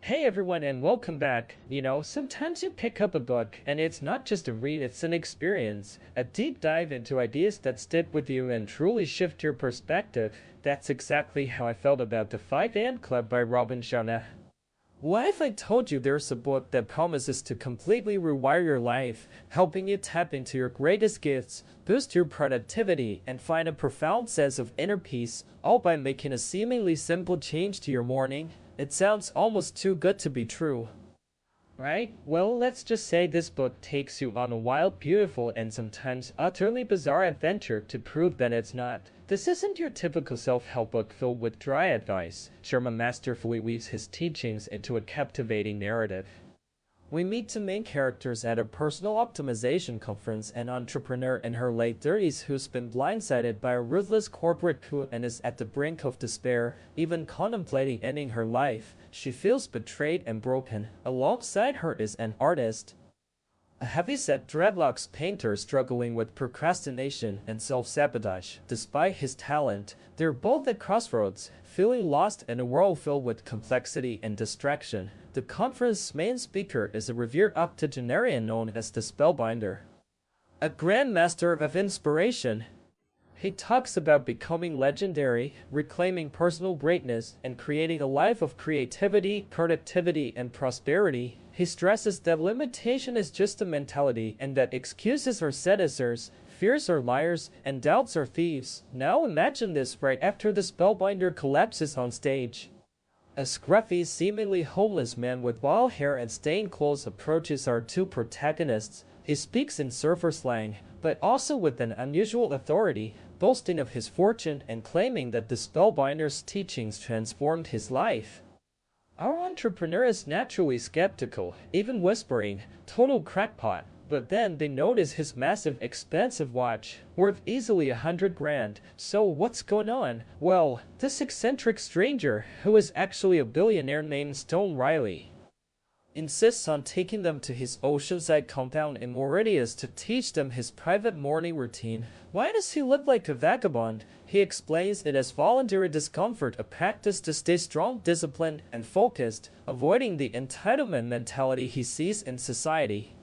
Hey everyone and welcome back. Sometimes you pick up a book and it's not just a read, it's an experience. A deep dive into ideas that stick with you and truly shift your perspective. That's exactly how I felt about The 5 AM Club by Robin Sharma. What if I told you there's a book that promises to completely rewire your life, helping you tap into your greatest gifts, boost your productivity, and find a profound sense of inner peace, all by making a seemingly simple change to your morning? It sounds almost too good to be true. Right? Well, let's just say this book takes you on a wild, beautiful, and sometimes utterly bizarre adventure to prove that it's not. This isn't your typical self-help book filled with dry advice. Sharma masterfully weaves his teachings into a captivating narrative. We meet two main characters at a personal optimization conference: an entrepreneur in her late 30s who's been blindsided by a ruthless corporate coup and is at the brink of despair, even contemplating ending her life. She feels betrayed and broken. Alongside her is an artist, a heavy-set dreadlocks painter struggling with procrastination and self-sabotage. Despite his talent, they're both at crossroads, feeling lost in a world filled with complexity and distraction. The conference's main speaker is a revered octogenarian known as the Spellbinder, a grandmaster of inspiration. He talks about becoming legendary, reclaiming personal greatness, and creating a life of creativity, productivity, and prosperity. He stresses that limitation is just a mentality and that excuses are seducers, fears are liars, and doubts are thieves. Now imagine this right after the Spellbinder collapses on stage. A scruffy, seemingly homeless man with wild hair and stained clothes approaches our two protagonists. He speaks in surfer slang, but also with an unusual authority, boasting of his fortune and claiming that the Spellbinder's teachings transformed his life. Our entrepreneur is naturally skeptical, even whispering, "Total crackpot." But then they notice his massive, expensive watch, worth easily $100,000. So what's going on? Well, this eccentric stranger, who is actually a billionaire named Stone Riley, insists on taking them to his oceanside compound in Mauritius to teach them his private morning routine. Why does he live like a vagabond? He explains it as voluntary discomfort, a practice to stay strong, disciplined, and focused, avoiding the entitlement mentality he sees in society.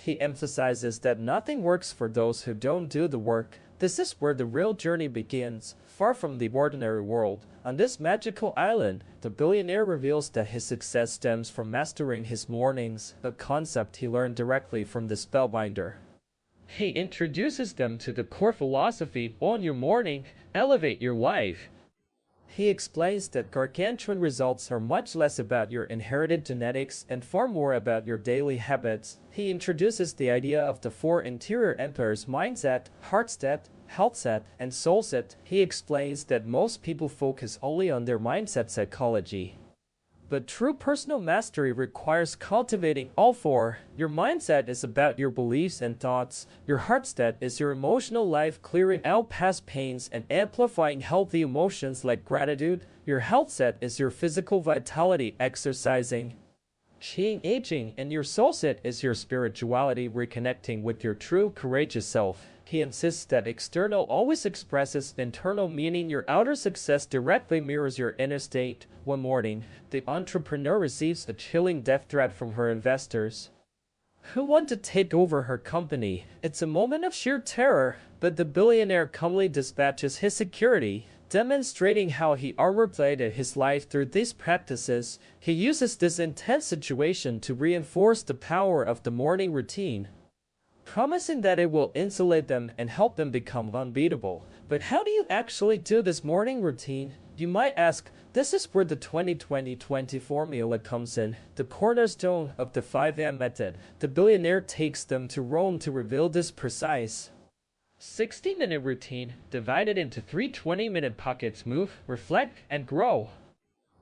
He emphasizes that nothing works for those who don't do the work. This is where the real journey begins, far from the ordinary world. On this magical island, the billionaire reveals that his success stems from mastering his mornings, a concept he learned directly from the Spellbinder. He introduces them to the core philosophy: own your morning, elevate your life. He explains that gargantuan results are much less about your inherited genetics and far more about your daily habits. He introduces the idea of the four interior empires: mindset, heart set, health set, and soul set. He explains that most people focus only on their mindset psychology, but true personal mastery requires cultivating all four. Your mindset is about your beliefs and thoughts. Your heart state is your emotional life, clearing out past pains and amplifying healthy emotions like gratitude. Your health set is your physical vitality, exercising, aging, and your soul set is your spirituality, reconnecting with your true courageous self. He insists that external always expresses internal, meaning your outer success directly mirrors your inner state. One morning, the entrepreneur receives a chilling death threat from her investors, who want to take over her company. It's a moment of sheer terror, but the billionaire calmly dispatches his security, demonstrating how he armor-plated his life through these practices. He uses this intense situation to reinforce the power of the morning routine, promising that it will insulate them and help them become unbeatable. But how do you actually do this morning routine? You might ask. This is where the 20-20-20 formula comes in, the cornerstone of the 5 AM method. The billionaire takes them to Rome to reveal this precise 60-minute routine, divided into three 20-minute pockets: move, reflect, and grow.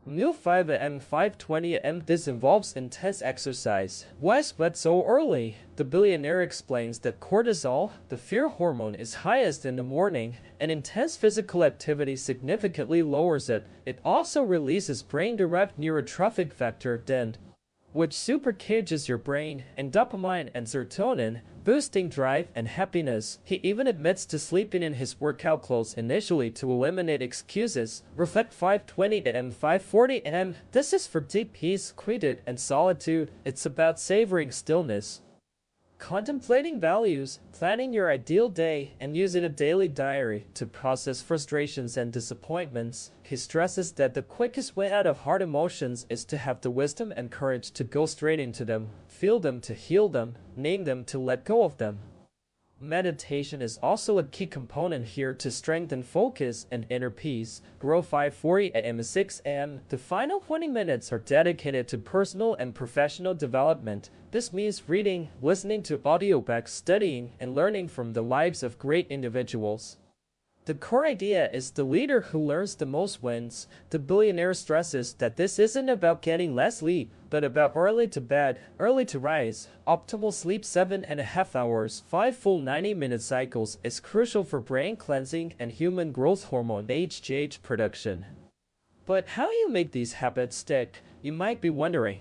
Move 5 AM, 5:20 AM. This involves intense exercise. Why sweat so early? The billionaire explains that cortisol, the fear hormone, is highest in the morning, and intense physical activity significantly lowers it. It also releases brain-derived neurotrophic factor, DEND, which supercharges your brain, and dopamine and serotonin, boosting drive and happiness. He even admits to sleeping in his workout clothes initially to eliminate excuses. Reflect 5:20 am, 5:40 am. This is for deep peace, quiet, and solitude. It's about savoring stillness, contemplating values, planning your ideal day, and using a daily diary to process frustrations and disappointments. He stresses that the quickest way out of hard emotions is to have the wisdom and courage to go straight into them, feel them to heal them, name them to let go of them. Meditation is also a key component here to strengthen focus and inner peace. Grow 5:40 am to 6 am. The final 20 minutes are dedicated to personal and professional development. This means reading, listening to audiobooks, studying, and learning from the lives of great individuals. The core idea is the leader who learns the most wins. The billionaire stresses that this isn't about getting less sleep, but about early to bed, early to rise. Optimal sleep 7.5 hours, 5 full 90-minute cycles is crucial for brain cleansing and human growth hormone HGH production. But how do you make these habits stick? You might be wondering.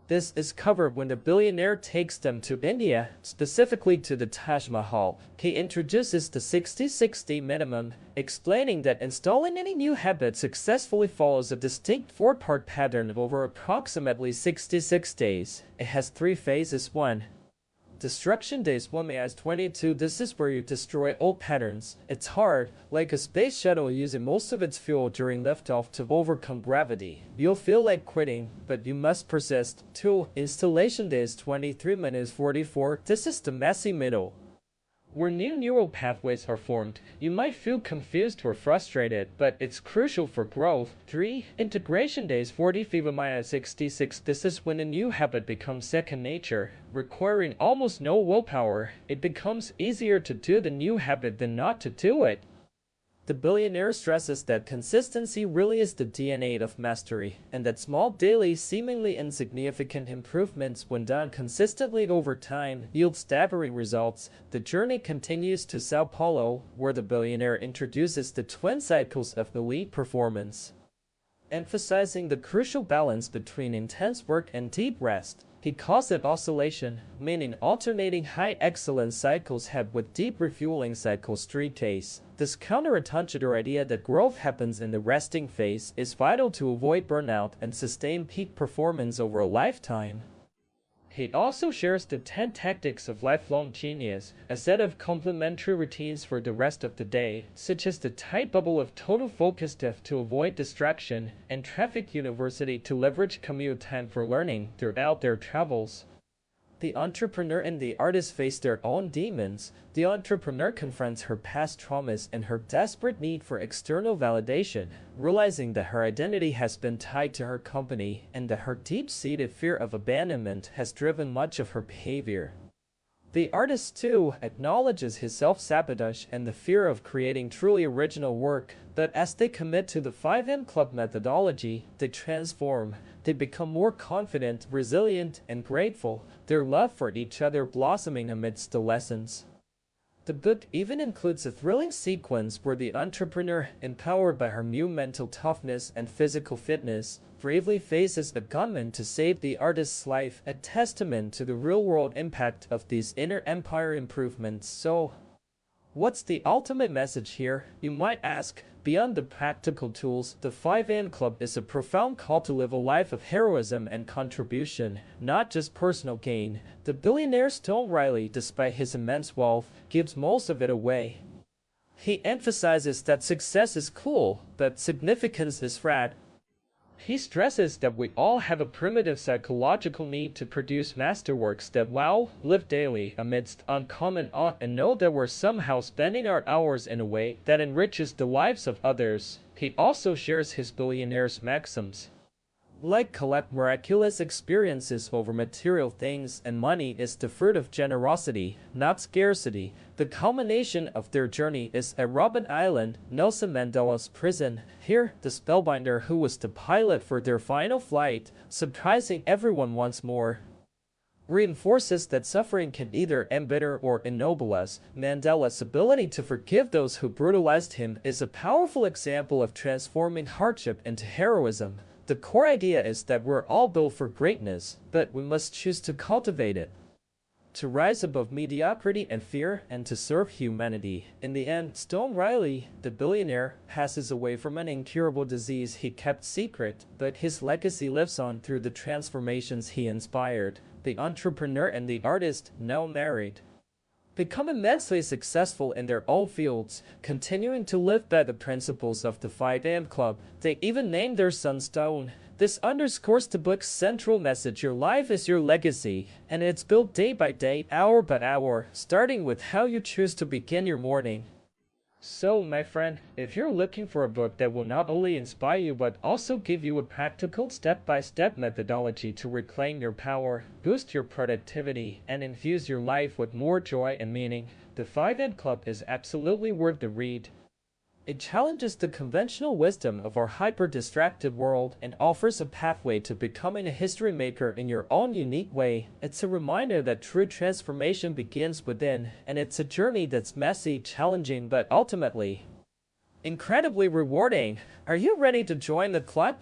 This is covered when the billionaire takes them to India, specifically to the Taj Mahal. He introduces the 60-60 minimum, explaining that installing any new habit successfully follows a distinct 4-part pattern over approximately 66 days. It has 3 phases. 1. Destruction days 1 as 22. This is where you destroy old patterns. It's hard, like a space shuttle using most of its fuel during liftoff to overcome gravity. You'll feel like quitting, but you must persist. 2. Installation days 23 44. This is the messy middle, where new neural pathways are formed. You might feel confused or frustrated, but it's crucial for growth. 3. Integration days 45 66. This is when a new habit becomes second nature, requiring almost no willpower. It becomes easier to do the new habit than not to do it. The billionaire stresses that consistency really is the DNA of mastery, and that small, daily, seemingly insignificant improvements, when done consistently over time, yield staggering results. The journey continues to Sao Paulo, where the billionaire introduces the twin cycles of elite performance, emphasizing the crucial balance between intense work and deep rest. He calls it oscillation, meaning alternating high excellence cycles had with deep refueling cycles 3 days. This counterintuitive idea that growth happens in the resting phase is vital to avoid burnout and sustain peak performance over a lifetime. He also shares the 10 tactics of lifelong genius, a set of complementary routines for the rest of the day, such as the tight bubble of total focus depth to avoid distraction, and traffic university to leverage commute time for learning throughout their travels. The entrepreneur and the artist face their own demons. The entrepreneur confronts her past traumas and her desperate need for external validation, realizing that her identity has been tied to her company and that her deep-seated fear of abandonment has driven much of her behavior. The artist, too, acknowledges his self-sabotage and the fear of creating truly original work, but as they commit to the 5M Club methodology, they transform. They become more confident, resilient, and grateful, their love for each other blossoming amidst the lessons. The book even includes a thrilling sequence where the entrepreneur, empowered by her new mental toughness and physical fitness, bravely faces a gunman to save the artist's life, a testament to the real-world impact of these inner empire improvements. So, what's the ultimate message here, you might ask? Beyond the practical tools, the 5am Club is a profound call to live a life of heroism and contribution, not just personal gain. The billionaire Stone Riley, despite his immense wealth, gives most of it away. He emphasizes that success is cool, but significance is fragile. He stresses that we all have a primitive psychological need to produce masterworks that wow, live daily amidst uncommon awe, and know that we're somehow spending our hours in a way that enriches the lives of others. He also shares his billionaire's maxims, like collect miraculous experiences over material things, and money is the fruit of generosity, not scarcity. The culmination of their journey is at Robben Island, Nelson Mandela's prison. Here, the spellbinder who was the pilot for their final flight, surprising everyone once more, reinforces that suffering can either embitter or ennoble us. Mandela's ability to forgive those who brutalized him is a powerful example of transforming hardship into heroism. The core idea is that we're all built for greatness, but we must choose to cultivate it, to rise above mediocrity and fear, and to serve humanity. In the end, Stone Riley, the billionaire, passes away from an incurable disease he kept secret, but his legacy lives on through the transformations he inspired. The entrepreneur and the artist, now married, become immensely successful in their own fields, continuing to live by the principles of the 5 AM Club. They even named their son Stone. This underscores the book's central message: your life is your legacy, and it's built day by day, hour by hour, starting with how you choose to begin your morning. So, my friend, if you're looking for a book that will not only inspire you but also give you a practical step-by-step methodology to reclaim your power, boost your productivity, and infuse your life with more joy and meaning, The 5 AM Club is absolutely worth the read. It challenges the conventional wisdom of our hyper-distracted world and offers a pathway to becoming a history maker in your own unique way. It's a reminder that true transformation begins within, and it's a journey that's messy, challenging, but ultimately incredibly rewarding. Are you ready to join the club?